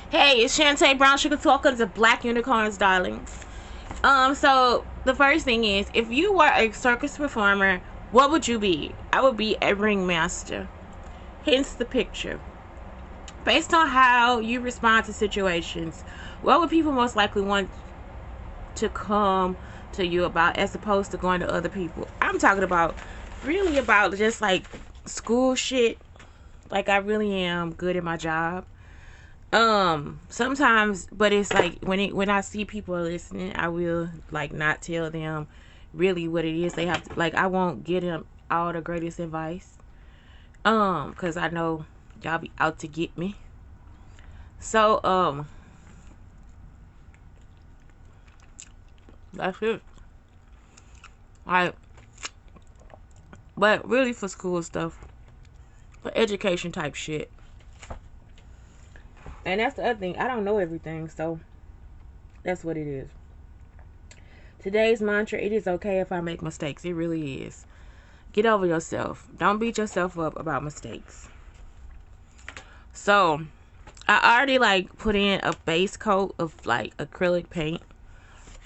Hey, it's Shantae Brown Sugar Talker, the Black Unicarns, darlings. So the first thing is, if you were a circus performer, what would you be? I would be a ringmaster. Hence the picture. Based on how you respond to situations, what would people most likely want to come to you about as opposed to going to other people? I'm talking about really about just like school shit. Like I really am good at my job. Sometimes, but it's like when I see people are listening, I will like not tell them really what it is they have to, like I won't get them all the greatest advice because I know y'all be out to get me. So that's it. Like, but really for school stuff, for education type shit. And that's the other thing, I don't know everything, so that's what it is. Today's mantra: it is okay if I make mistakes. It really is. Get over yourself. Don't beat yourself up about mistakes. So I already like put in a base coat of like acrylic paint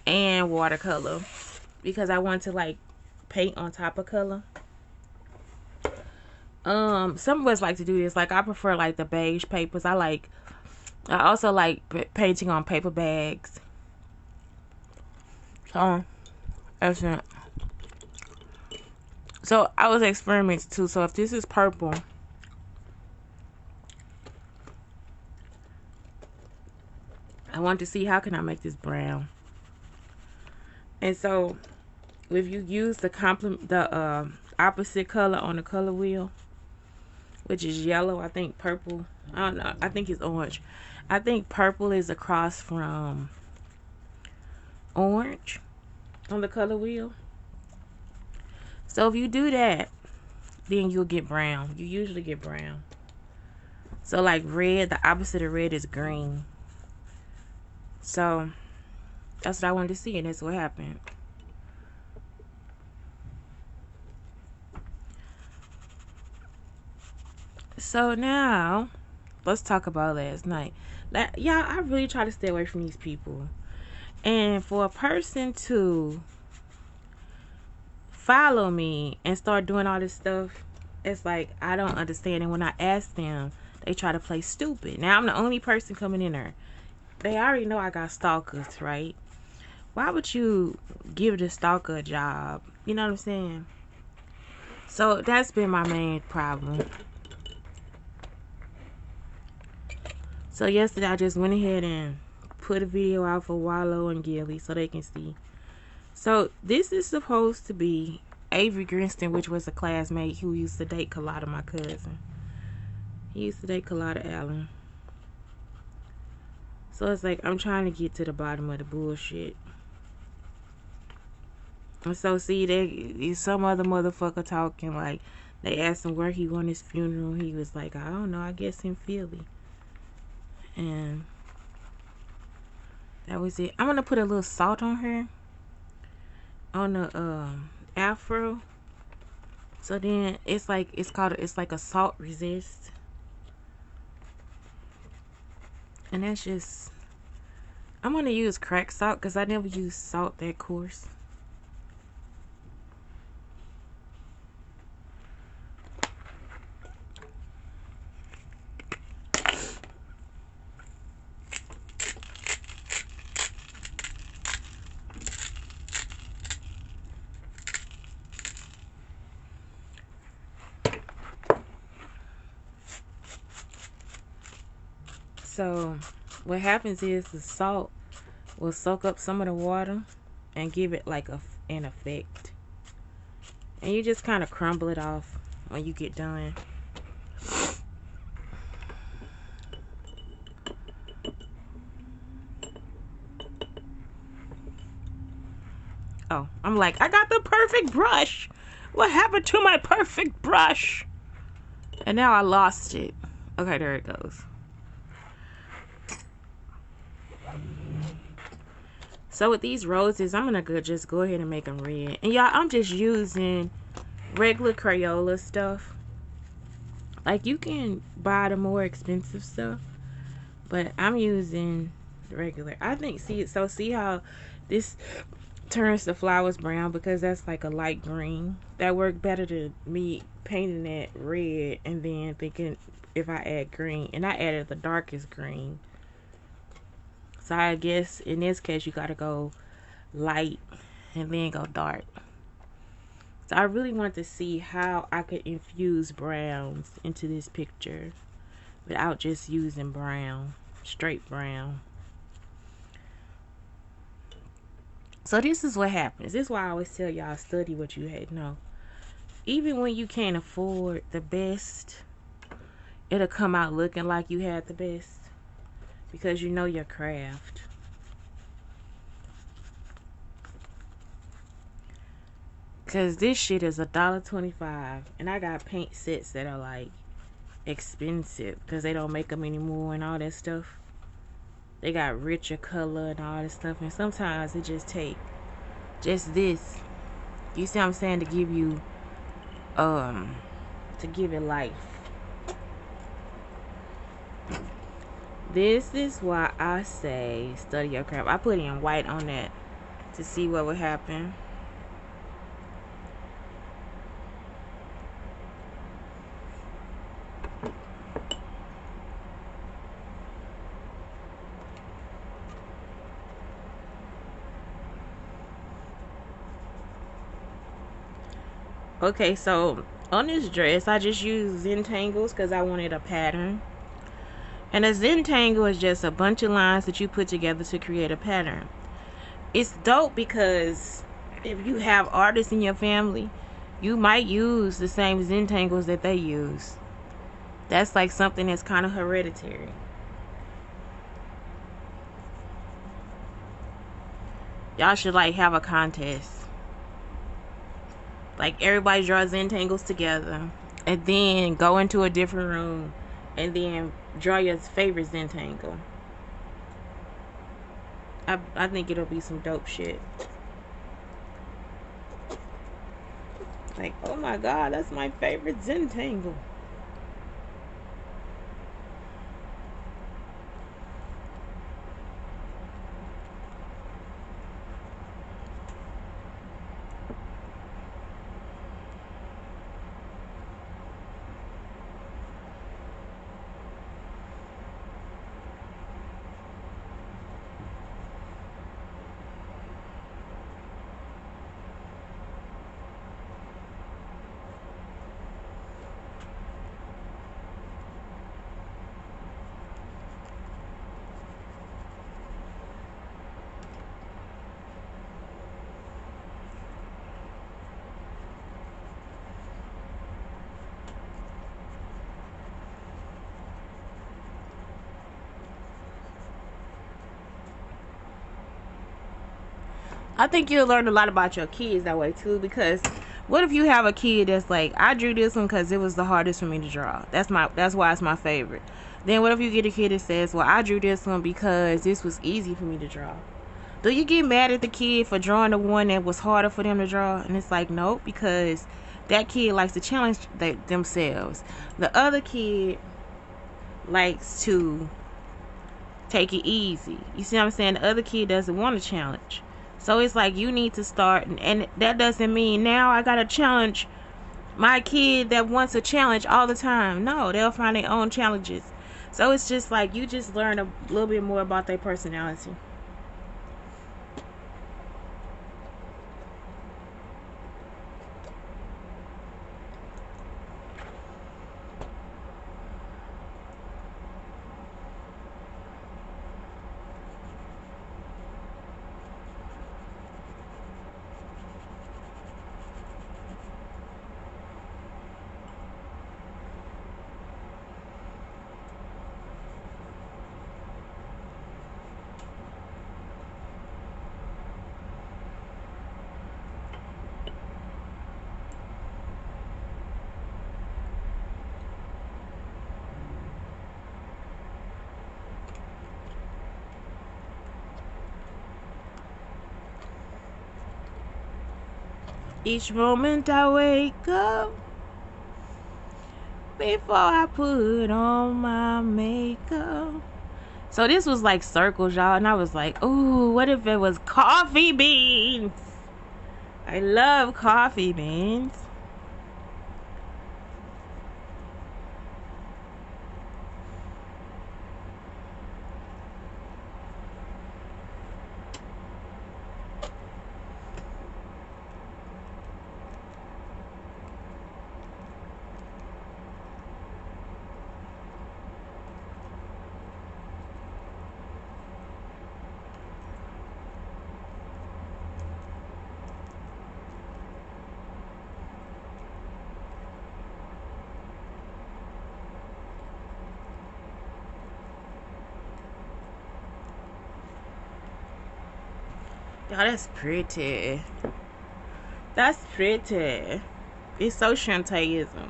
and watercolor because I want to like paint on top of color. Some of us like to do this. Like I prefer like the beige papers. I also like painting on paper bags. So that's it. So I was experimenting too. So if this is purple, I want to see how can I make this brown. And so if you use the opposite color on the color wheel, which is yellow, I think purple, I don't know, I think it's orange. I think purple is across from orange on the color wheel. So if you do that, then you'll get brown. You usually get brown. So like red, the opposite of red is green. So that's what I wanted to see, and that's what happened. So now let's talk about last night. Y'all, I really try to stay away from these people. And for a person to follow me and start doing all this stuff, it's like I don't understand. And when I ask them, they try to play stupid. Now I'm the only person coming in there. They already know I got stalkers, right? Why would you give the stalker a job? You know what I'm saying? So that's been my main problem. So yesterday I just went ahead and put a video out for Wallow and Gilly so they can see. So this is supposed to be Avery Grinston, which was a classmate who used to date Kalada, my cousin. He used to date Kalada Allen. So it's like I'm trying to get to the bottom of the bullshit. And so see, there's some other motherfucker talking like they asked him where he won his funeral. He was like, I don't know, I guess in Philly. And that was it. I'm gonna put a little salt on her on the afro. So then it's like it's like a salt resist. And that's just, I'm gonna use crack salt because I never use salt that coarse. So what happens is the salt will soak up some of the water and give it like an effect. And you just kind of crumble it off when you get done. Oh, I'm like, I got the perfect brush. What happened to my perfect brush? And now I lost it. Okay, there it goes. So with these roses, I'm gonna just go ahead and make them red. And y'all, I'm just using regular Crayola stuff. Like you can buy the more expensive stuff, But I'm using regular. I think, see how this turns the flowers brown, because that's like a light green. That worked better than me painting it red and then thinking if I add green. And I added the darkest green. So I guess in this case you gotta go light and then go dark. So I really want to see how I could infuse browns into this picture without just using brown, straight brown. So this is what happens. This is why I always tell y'all, study what you hate. No, even when you can't afford the best, it'll come out looking like you had the best because you know your craft. Cause this shit is $1.25, and I got paint sets that are like expensive because they don't make them anymore and all that stuff. They got richer color and all this stuff, and sometimes it just take just this. You see what I'm saying? To give you to give it life. This is why I say study your craft. I put in white on that to see what would happen. Okay, so on this dress, I just used Zentangles because I wanted a pattern. And a Zentangle is just a bunch of lines that you put together to create a pattern. It's dope because if you have artists in your family, you might use the same Zentangles that they use. That's like something that's kind of hereditary. Y'all should like have a contest. Like everybody draw Zentangles together and then go into a different room and then draw your favorite Zentangle. I think it'll be some dope shit. Like, oh my god, that's my favorite Zentangle. I think you'll learn a lot about your kids that way too, because what if you have a kid that's like, I drew this one because it was the hardest for me to draw. That's why it's my favorite. Then what if you get a kid that says, well, I drew this one because this was easy for me to draw. Do you get mad at the kid for drawing the one that was harder for them to draw? And it's like, nope, because that kid likes to challenge themselves. The other kid likes to take it easy. You see what I'm saying? The other kid doesn't want to challenge. So it's like you need to start, and that doesn't mean now I gotta challenge my kid that wants a challenge all the time. No, they'll find their own challenges. So it's just like you just learn a little bit more about their personality. Each moment I wake up, before I put on my makeup, So this was like circles, y'all, and I was like, ooh, what if it was coffee beans? I love coffee beans. Y'all, that's pretty. That's pretty. It's so shanteism.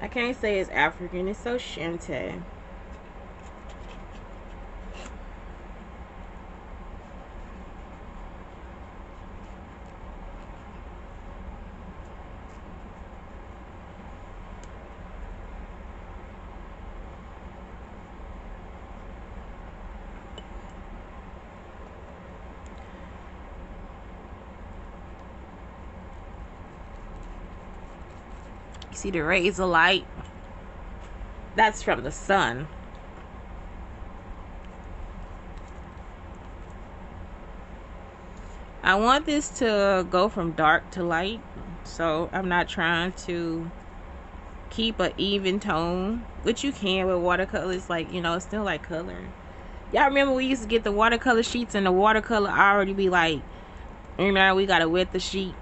I can't say it's African. It's so shante. You see the rays of light? That's from the sun. I want this to go from dark to light, so I'm not trying to keep an even tone, which you can with watercolors. Like, you know, it's still like coloring. Y'all remember we used to get the watercolor sheets and the watercolor already be like, you know, we gotta wet the sheet.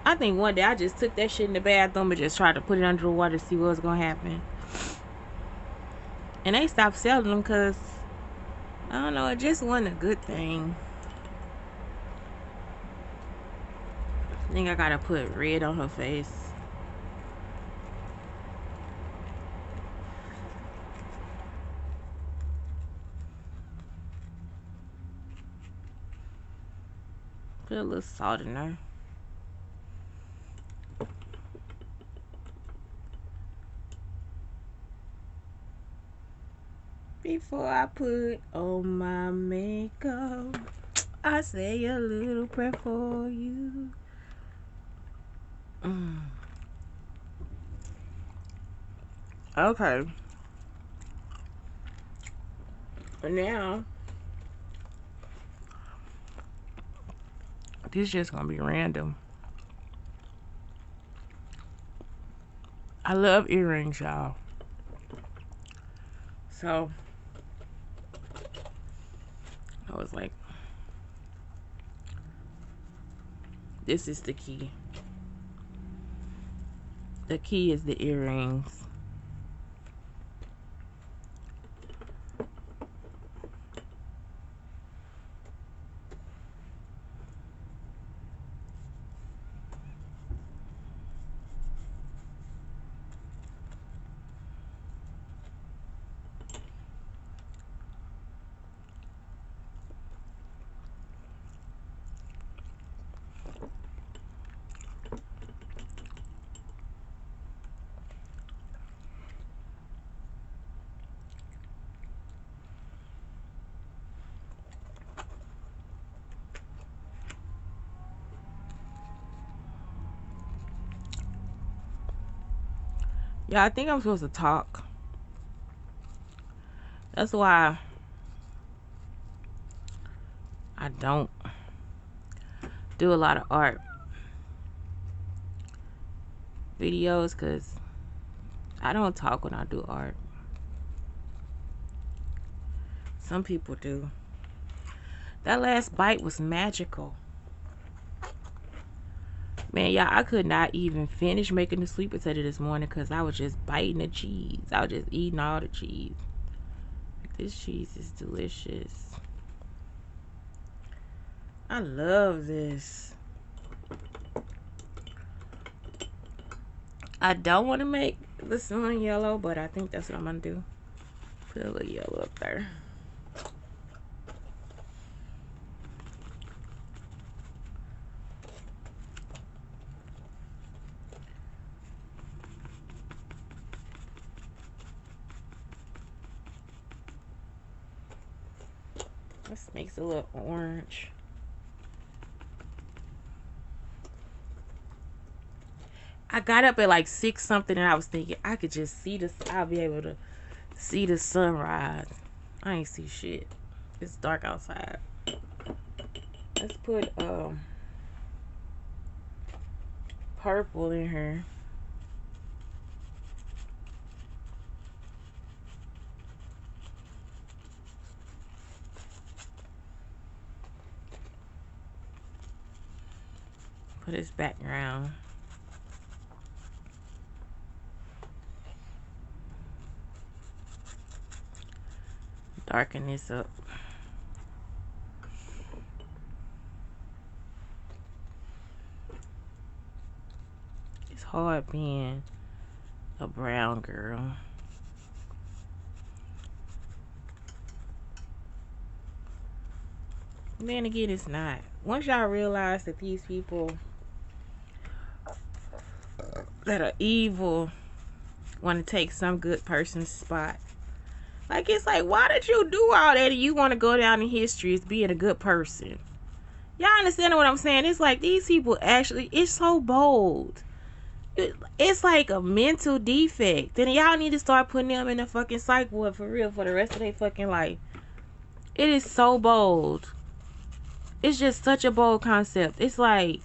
I think one day I just took that shit in the bathroom and just tried to put it under the water to see what was gonna happen. And they stopped selling them because, I don't know, it just wasn't a good thing. I think I gotta put red on her face. Put a little salt in there. Before I put on my makeup, I say a little prayer for you. Okay. But now, this is just gonna be random. I love earrings, y'all. So, I was like, this is the key. The key is the earrings. Yeah, I think I'm supposed to talk. That's why I don't do a lot of art videos, because I don't talk when I do art. Some people do. That last bite was magical. Man, y'all, I could not even finish making the sweet potato this morning because I was just biting the cheese. I was just eating all the cheese. This cheese is delicious. I love this. I don't want to make the sun yellow, but I think that's what I'm going to do. Put a little yellow up there. Let's mix a little orange. I got up at like 6 something and I was thinking I could just see this. I'll be able to see the sunrise. I ain't see shit. It's dark outside. Let's put purple in here. Put this background. Darken this up. It's hard being a brown girl. Then again, it's not. Once y'all realize that these people that are evil want to take some good person's spot. Like, it's like, why did you do all that and you want to go down in history as being a good person? Y'all understand what I'm saying? It's like these people actually, it's so bold. It's like a mental defect. And y'all need to start putting them in a fucking psych ward for real for the rest of their fucking life. It is so bold. It's just such a bold concept. It's like,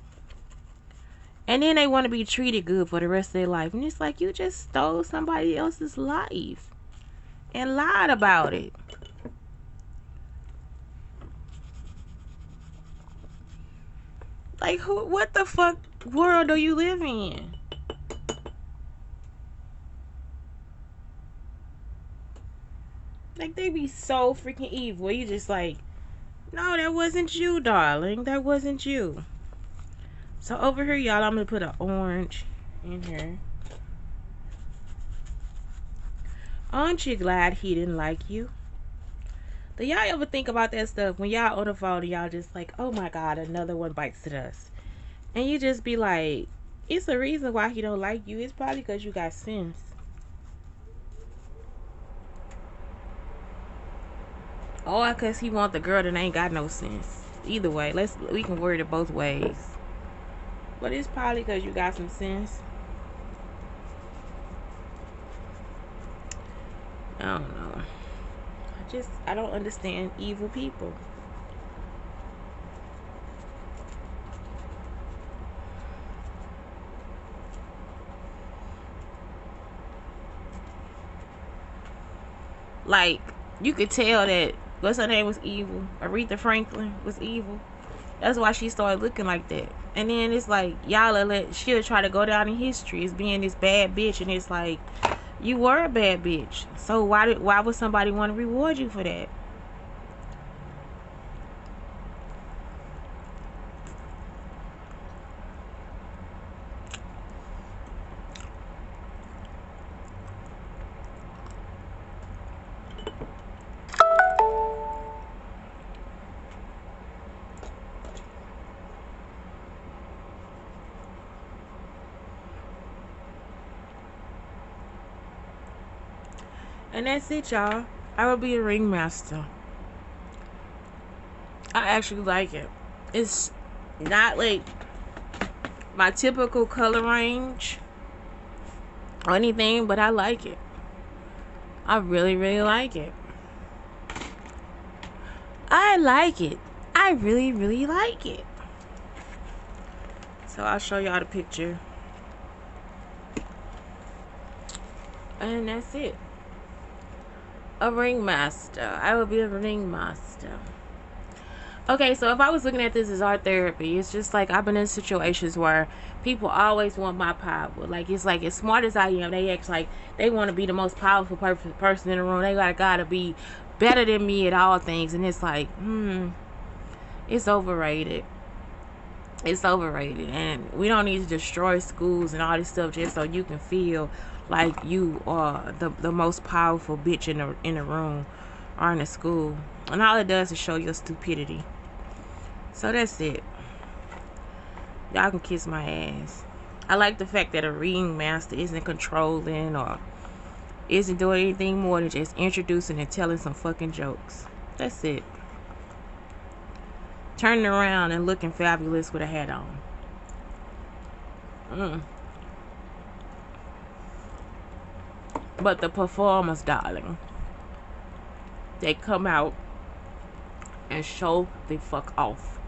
and then they want to be treated good for the rest of their life. And it's like, you just stole somebody else's life and lied about it. Like, who? What the fuck world do you live in? Like, they be so freaking evil. You just like, no, that wasn't you, darling. That wasn't you. So over here, y'all, I'm gonna put an orange in here. Aren't you glad he didn't like you? Do y'all ever think about that stuff when y'all on the phone and y'all just like, oh my god, another one bites the dust, and you just be like, it's a reason why he don't like you. It's probably because you got sense. Or because he want the girl that ain't got no sense. Either way, we can word it both ways. But it's probably because you got some sense. I don't know. I don't understand evil people. Like, you could tell that, what's her name was evil? Aretha Franklin was evil. That's why she started looking like that. And then it's like, she'll try to go down in history as being this bad bitch. And it's like, you were a bad bitch. So why would somebody want to reward you for that? And that's it, y'all. I will be a ringmaster. I actually like it. It's not like my typical color range or anything, but I like it. I really, really like it. I like it. I really, really like it. So I'll show y'all the picture. And that's it. A ringmaster. I will be a ringmaster. Okay, so if I was looking at this as art therapy, it's just like I've been in situations where people always want my power. Like, it's like, as smart as I am, they act like they want to be the most powerful person in the room. They gotta be better than me at all things. And it's like, it's overrated. It's overrated. And we don't need to destroy schools and all this stuff just so you can feel like you are the most powerful bitch in the room or in the school. And all it does is show your stupidity. So that's it. Y'all can kiss my ass. I like the fact that a ringmaster isn't controlling or isn't doing anything more than just introducing and telling some fucking jokes. That's it. turning around and looking fabulous with a hat on. But the performers, darling, they come out and show the fuck off.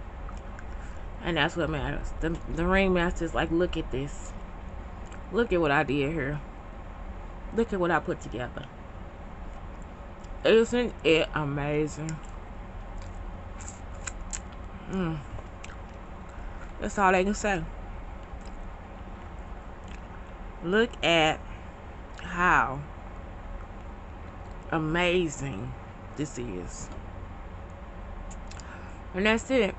And that's what matters. The ringmasters like, look at this. Look at what I did here. Look at what I put together. Isn't it amazing? That's all they can say. Look at how amazing this is. And that's it.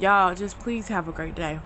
Y'all, just please have a great day.